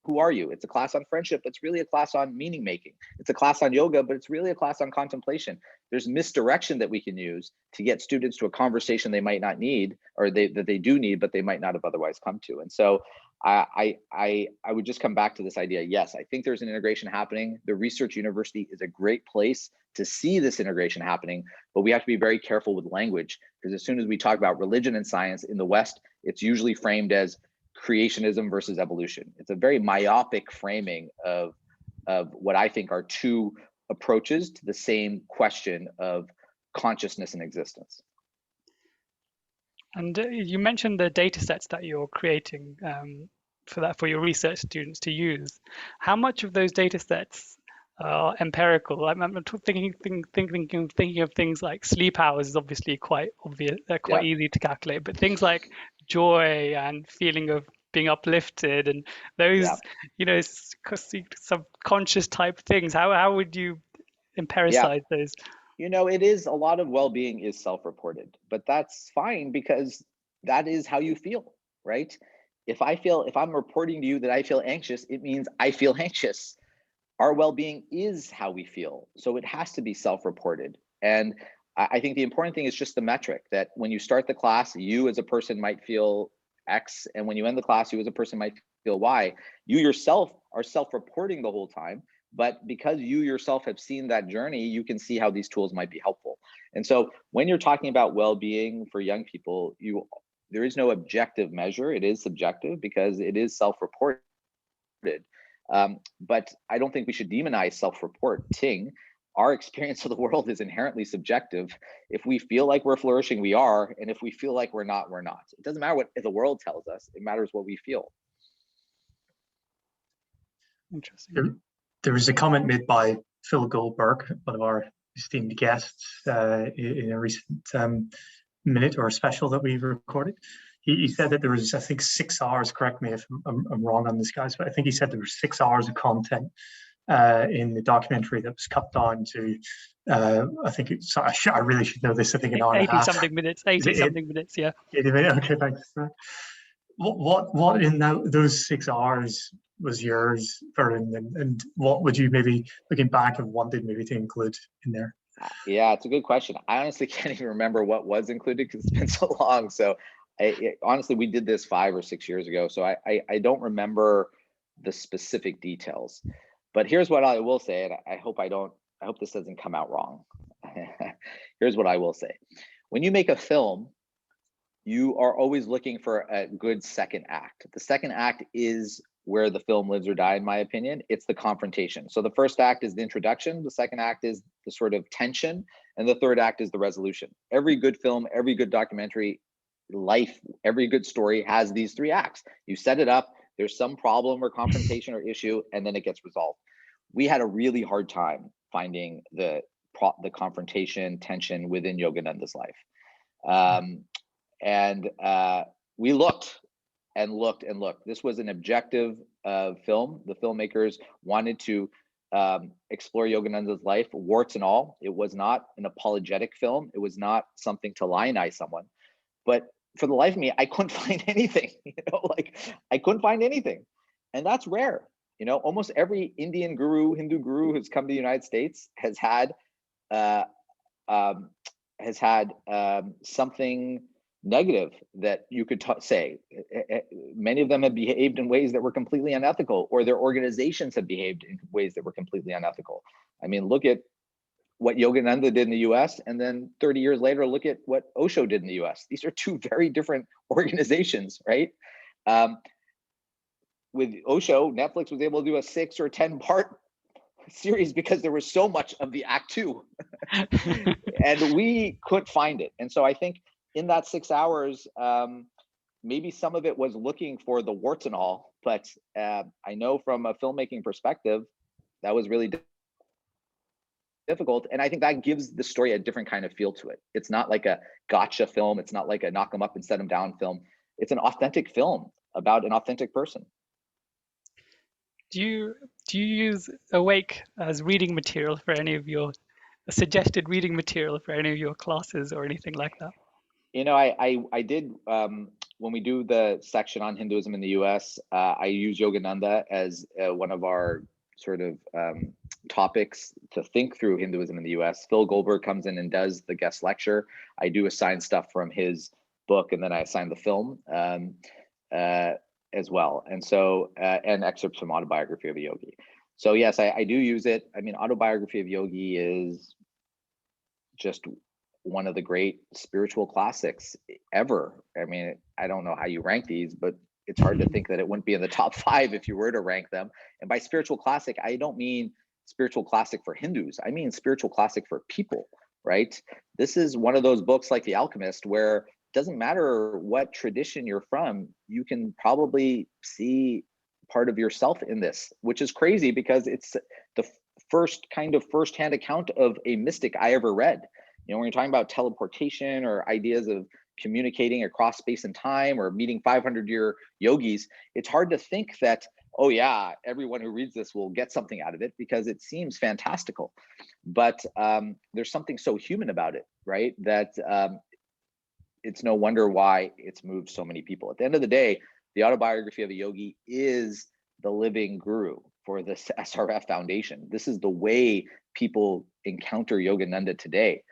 who are you? It's a class on friendship. It's really a class on meaning making. It's a class on yoga, but it's really a class on contemplation. There's misdirection that we can use to get students to a conversation they might not need, or that they do need, but they might not have otherwise come to. And so I would just come back to this idea. Yes, I think there's an integration happening. The research university is a great place to see this integration happening, but we have to be very careful with language, because as soon as we talk about religion and science in the West, it's usually framed as creationism versus evolution. It's a very myopic framing of what I think are two approaches to the same question of consciousness and existence. And you mentioned the data sets that you're creating for your research students to use. How much of those data sets are empirical? I'm thinking of things like sleep hours is obviously quite obvious, quite easy to calculate, but things like joy and feeling of being uplifted and those, subconscious type things. How would you empiricize those? It is, a lot of well-being is self-reported, but that's fine, because that is how you feel, right? If I'm reporting to you that I feel anxious, it means I feel anxious. Our well-being is how we feel. So it has to be self-reported. And I think the important thing is just the metric, that when you start the class, you as a person might feel X, and when you end the class, you as a person might feel Y. You yourself are self-reporting the whole time, but because you yourself have seen that journey, you can see how these tools might be helpful. And so when you're talking about well-being for young people, there is no objective measure. It is subjective because it is self-reported. But I don't think we should demonize self-reporting. Our experience of the world is inherently subjective. If we feel like we're flourishing, we are. And if we feel like we're not, we're not. It doesn't matter what the world tells us. It matters what we feel. Interesting. There was a comment made by Phil Goldberg, one of our esteemed guests, in a recent minute or special that we recorded. He said that there was, I think, 6 hours, correct me if I'm wrong on this, guys, but I think he said there was 6 hours of content in the documentary that was cut down to, I think it's, I really should know this, I think an hour and a half. 80-something minutes, 80-something minutes, yeah. 80 minutes, okay, thanks. What in those 6 hours was yours, Varun, and what would you maybe, looking back, have wanted maybe to include in there? Yeah, it's a good question. I honestly can't even remember what was included because it's been so long. So honestly, we did this 5 or 6 years ago. So I don't remember the specific details, but here's what I will say. And I hope this doesn't come out wrong. Here's what I will say. When you make a film, you are always looking for a good second act. The second act is where the film lives or die, in my opinion. It's the confrontation. So the first act is the introduction, the second act is the sort of tension, and the third act is the resolution. Every good film, every good documentary, life, every good story has these 3 acts. You set it up, there's some problem or confrontation or issue, and then it gets resolved. We had a really hard time finding the confrontation, tension within Yogananda's life. And we looked and looked and looked. This was an objective film. The filmmakers wanted to explore Yogananda's life, warts and all. It was not an apologetic film. It was not something to lionize someone. But for the life of me, I couldn't find anything. I couldn't find anything, and that's rare. Almost every Indian guru, Hindu guru who's come to the United States has had something negative that you could say. Many of them have behaved in ways that were completely unethical, or their organizations have behaved in ways that were completely unethical. I mean, look at what Yogananda did in the US, and then 30 years later, look at what Osho did in the US. These are 2 very different organizations, right? With Osho, Netflix was able to do a 6 or 10-part series because there was so much of the act 2 and we couldn't find it. And so I think in that 6 hours, maybe some of it was looking for the warts and all, but I know from a filmmaking perspective, that was really difficult. And I think that gives the story a different kind of feel to it. It's not like a gotcha film. It's not like a knock them up and set them down film. It's an authentic film about an authentic person. Do you use Awake as reading material for any of your suggested reading material for any of your classes or anything like that? I did, when we do the section on Hinduism in the US, I use Yogananda as one of our sort of topics to think through Hinduism in the US. Phil Goldberg comes in and does the guest lecture. I do assign stuff from his book, and then I assign the film as well. And so, and excerpts from Autobiography of a Yogi. So yes, I do use it. I mean, Autobiography of Yogi is just one of the great spiritual classics ever. I mean, I don't know how you rank these, but it's hard to think that it wouldn't be in the top 5 if you were to rank them. And by spiritual classic, I don't mean spiritual classic for Hindus. I mean spiritual classic for people, right? This is one of those books like The Alchemist where it doesn't matter what tradition you're from, you can probably see part of yourself in this, which is crazy because it's the first kind of firsthand account of a mystic I ever read. When you're talking about teleportation or ideas of communicating across space and time or meeting 500-year yogis, it's hard to think that, oh yeah, everyone who reads this will get something out of it because it seems fantastical. But there's something so human about it, right? That it's no wonder why it's moved so many people. At the end of the day, the Autobiography of a Yogi is the living guru for this SRF Foundation. This is the way people encounter Yogananda today.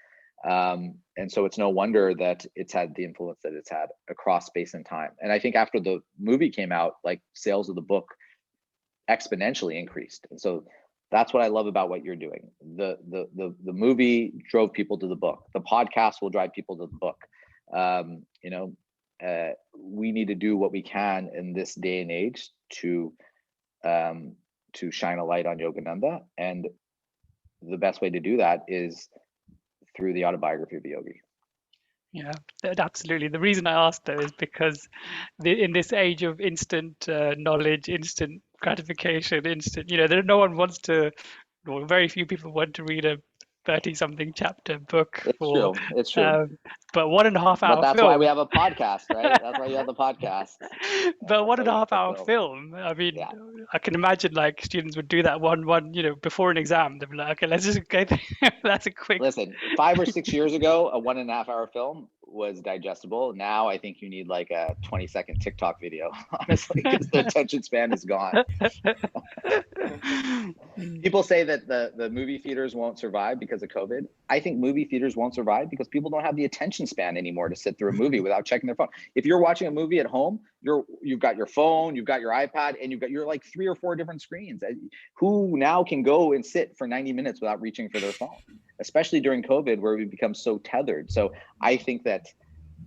And so it's no wonder that it's had the influence that it's had across space and time. And I think after the movie came out, like sales of the book exponentially increased. And so that's what I love about what you're doing. The movie drove people to the book. The podcast will drive people to the book. We need to do what we can in this day and age to shine a light on Yogananda. And the best way to do that is through the autobiography of a yogi. Yeah, absolutely. The reason I asked though is because in this age of instant knowledge, instant gratification, no one wants to, well, very few people want to read a 30-something chapter book It's for, true. It's true. But 1.5 hour But that's film. why we have a podcast, right? That's why you have the podcast. But 1.5 hour film. I mean, yeah. I can imagine like students would do that one, before an exam. They'd be like, okay, let's just go. That's a quick. Listen, 5 or 6 years ago, a 1.5 hour film was digestible. Now I think you need like a 20-second TikTok video, honestly, because the attention span is gone. People say that the movie theaters won't survive because of COVID. I think movie theaters won't survive because people don't have the attention span anymore to sit through a movie without checking their phone. If you're watching a movie at home, you've got your phone, you've got your iPad, and you're like 3 or 4 different screens. Who now can go and sit for 90 minutes without reaching for their phone, especially during COVID where we've become so tethered. So I think that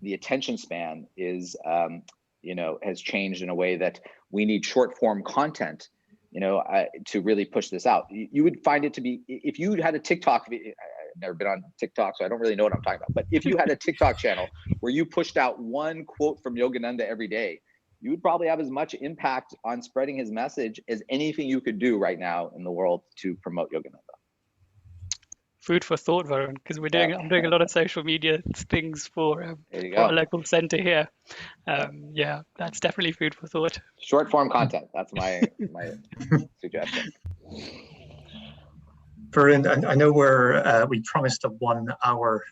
the attention span is, has changed in a way that we need short form content, to really push this out. You would find it to be, if you had a TikTok, I've never been on TikTok, so I don't really know what I'm talking about. But if you had a TikTok channel where you pushed out one quote from Yogananda every day, you would probably have as much impact on spreading his message as anything you could do right now in the world to promote Yogananda. Food for thought, Varun, because I'm doing a lot of social media things for a local center here. Yeah, that's definitely food for thought. Short form content. That's my suggestion. Varun, I know we promised a 1 hour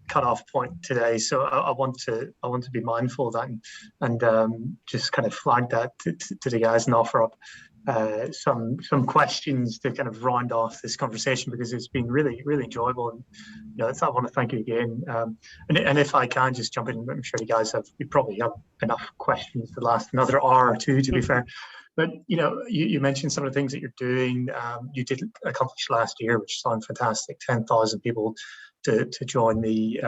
cutoff point today, so I want to be mindful of that and just kind of flag that to the guys and offer up some questions to kind of round off this conversation, because it's been really, really enjoyable. And I want to thank you again. And if I can just jump in, I'm sure you guys we probably have enough questions to last another hour or two, to be fair. But you mentioned some of the things that you're doing. You did accomplish last year, which sounds fantastic. 10,000 people to join the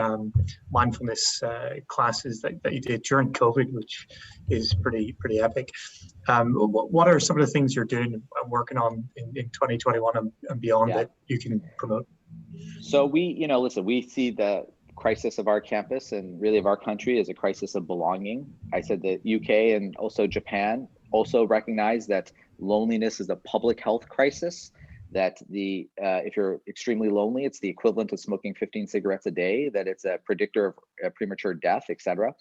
mindfulness classes that you did during COVID, which is pretty epic. What are some of the things you're doing and working on in 2021 and beyond that you can promote? So we see the crisis of our campus and really of our country as a crisis of belonging. I said that UK and also Japan also recognize that loneliness is a public health crisis, that if you're extremely lonely, it's the equivalent of smoking 15 cigarettes a day, that it's a predictor of premature death, etc.,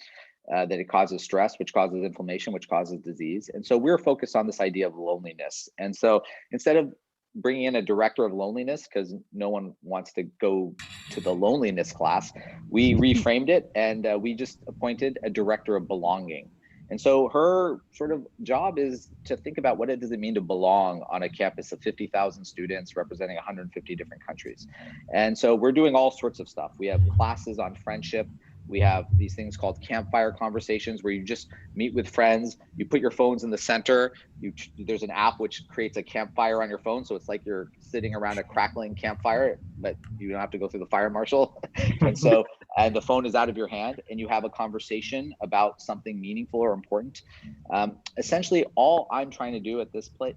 that it causes stress, which causes inflammation, which causes disease. And so we're focused on this idea of loneliness. And so instead of bringing in a director of loneliness, because no one wants to go to the loneliness class, we reframed it and we just appointed a director of belonging. And so her sort of job is to think about what does it mean to belong on a campus of 50,000 students representing 150 different countries. And so we're doing all sorts of stuff. We have classes on friendship. We have these things called campfire conversations where you just meet with friends. You put your phones in the center. There's an app which creates a campfire on your phone. So it's like you're sitting around a crackling campfire, but you don't have to go through the fire marshal. And the phone is out of your hand and you have a conversation about something meaningful or important. Essentially, all I'm trying to do at this point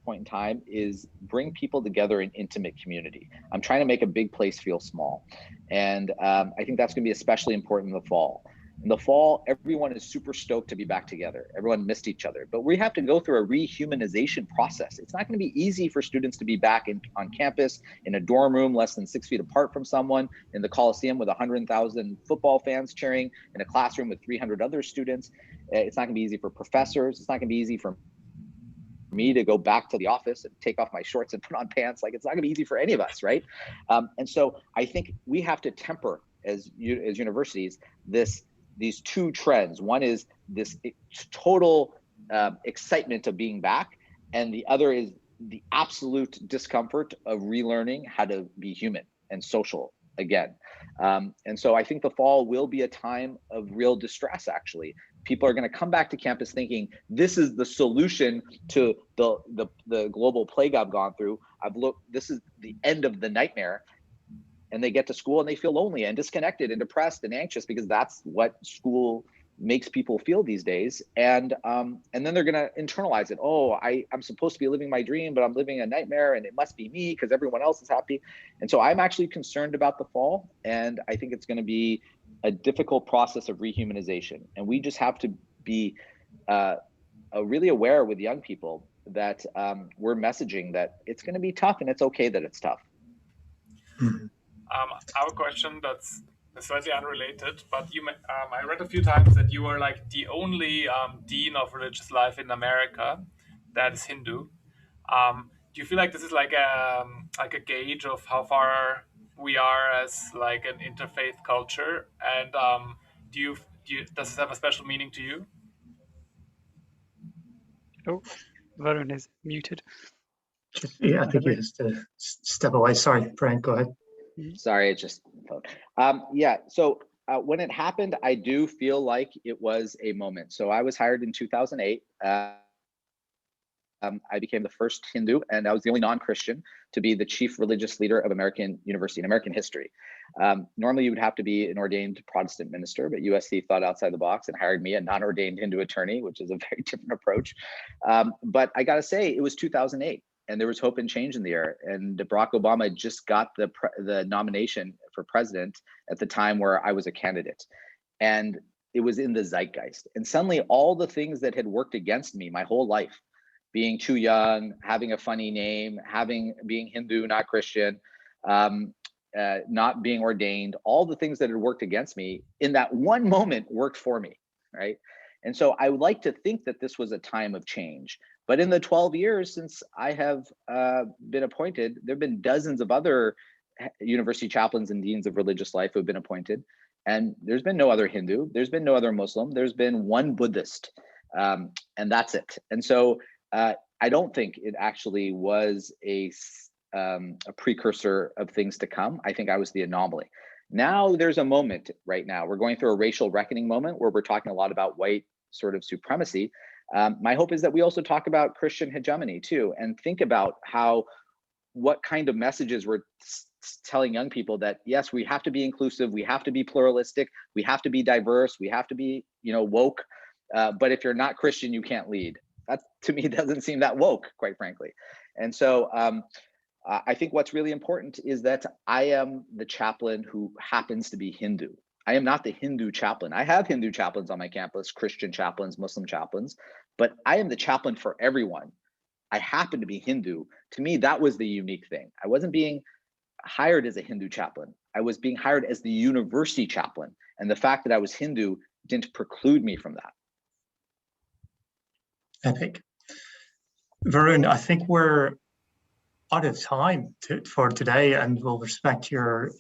in time is bring people together in intimate community. I'm trying to make a big place feel small. And I think that's going to be especially important in the fall. In the fall, everyone is super stoked to be back together. Everyone missed each other, but we have to go through a rehumanization process. It's not going to be easy for students to be back on campus, in a dorm room less than 6 feet apart from someone, in the Coliseum with 100,000 football fans cheering, in a classroom with 300 other students. It's not going to be easy for professors. It's not going to be easy for me to go back to the office and take off my shorts and put on pants. Like, it's not going to be easy for any of us, right? And so I think we have to temper as universities these two trends. One is this total excitement of being back, and the other is the absolute discomfort of relearning how to be human and social again. And so I think the fall will be a time of real distress, actually. people are going to come back to campus thinking this is the solution to the global plague I've gone through. This is the end of the nightmare. And they get to school and they feel lonely and disconnected and depressed and anxious, because that's what school makes people feel these days. And then they're going to internalize it. Oh, I'm supposed to be living my dream, but I'm living a nightmare, and it must be me because everyone else is happy. And so I'm actually concerned about the fall. And I think it's going to be a difficult process of rehumanization. And we just have to be really aware with young people that we're messaging that it's going to be tough, and it's okay that it's tough. Mm-hmm. Our question that's slightly unrelated, but I read a few times that you were like the only dean of religious life in America that is Hindu. Do you feel like this is like a gauge of how far we are as like an interfaith culture? And does this have a special meaning to you? Oh, Varun is muted. Yeah, I think he has to step away. Sorry, Brian, go ahead. Sorry, it just yeah. So when it happened, I do feel like it was a moment. So I was hired in 2008. I became the first Hindu, and I was the only non-Christian to be the chief religious leader of American University in American history. Normally, you would have to be an ordained Protestant minister, but USC thought outside the box and hired me, a non-ordained Hindu attorney, which is a very different approach. But I got to say, it was 2008. And there was hope and change in the air. And Barack Obama just got the nomination for president at the time where I was a candidate. And it was in the zeitgeist. And suddenly all the things that had worked against me my whole life, being too young, having a funny name, being Hindu, not Christian, not being ordained, all the things that had worked against me in that one moment worked for me, right? And so I would like to think that this was a time of change. But in the 12 years since I have been appointed, there have been dozens of other university chaplains and deans of religious life who have been appointed. And there's been no other Hindu, there's been no other Muslim, there's been one Buddhist, and that's it. And so I don't think it actually was a precursor of things to come. I think I was the anomaly. Now there's a moment right now. We're going through a racial reckoning moment where we're talking a lot about white sort of supremacy. My hope is that we also talk about Christian hegemony too, and think about what kind of messages we're telling young people that, yes, we have to be inclusive, we have to be pluralistic, we have to be diverse, we have to be, woke. But if you're not Christian, you can't lead. That to me doesn't seem that woke, quite frankly. And so I think what's really important is that I am the chaplain who happens to be Hindu. I am not the Hindu chaplain. I have Hindu chaplains on my campus, Christian chaplains, Muslim chaplains, but I am the chaplain for everyone. I happen to be Hindu. To me, that was the unique thing. I wasn't being hired as a Hindu chaplain. I was being hired as the university chaplain. And the fact that I was Hindu didn't preclude me from that. Epic. Varun, I think we're out of time for today, and we'll respect your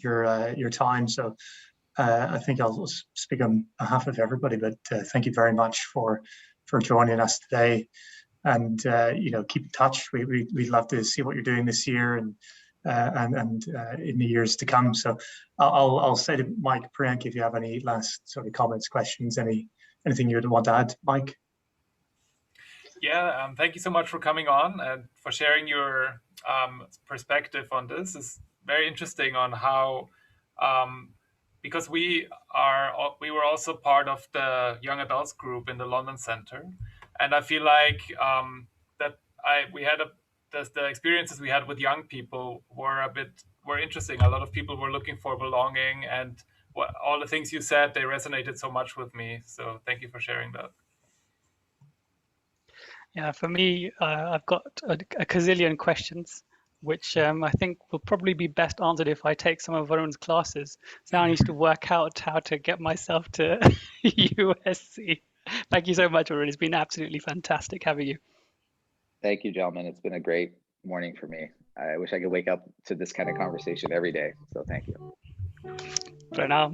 time. So I think I'll speak on behalf of everybody, but thank you very much for joining us today. And keep in touch. We'd love to see what you're doing this year and in the years to come. So I'll say to Mike, Priyank, if you have any last sort of comments, questions, anything you would want to add, Mike. Yeah, thank you so much for coming on and for sharing your perspective on this. It's very interesting on how, because we were also part of the young adults group in the London Center, and I feel like the experiences we had with young people were interesting. A lot of people were looking for belonging, and all the things you said, they resonated so much with me. So thank you for sharing that. Yeah, for me, I've got a gazillion questions, which I think will probably be best answered if I take some of Varun's classes. So now I need to work out how to get myself to USC. Thank you so much, Varun. It's been absolutely fantastic having you. Thank you, gentlemen. It's been a great morning for me. I wish I could wake up to this kind of conversation every day. So thank you. For now.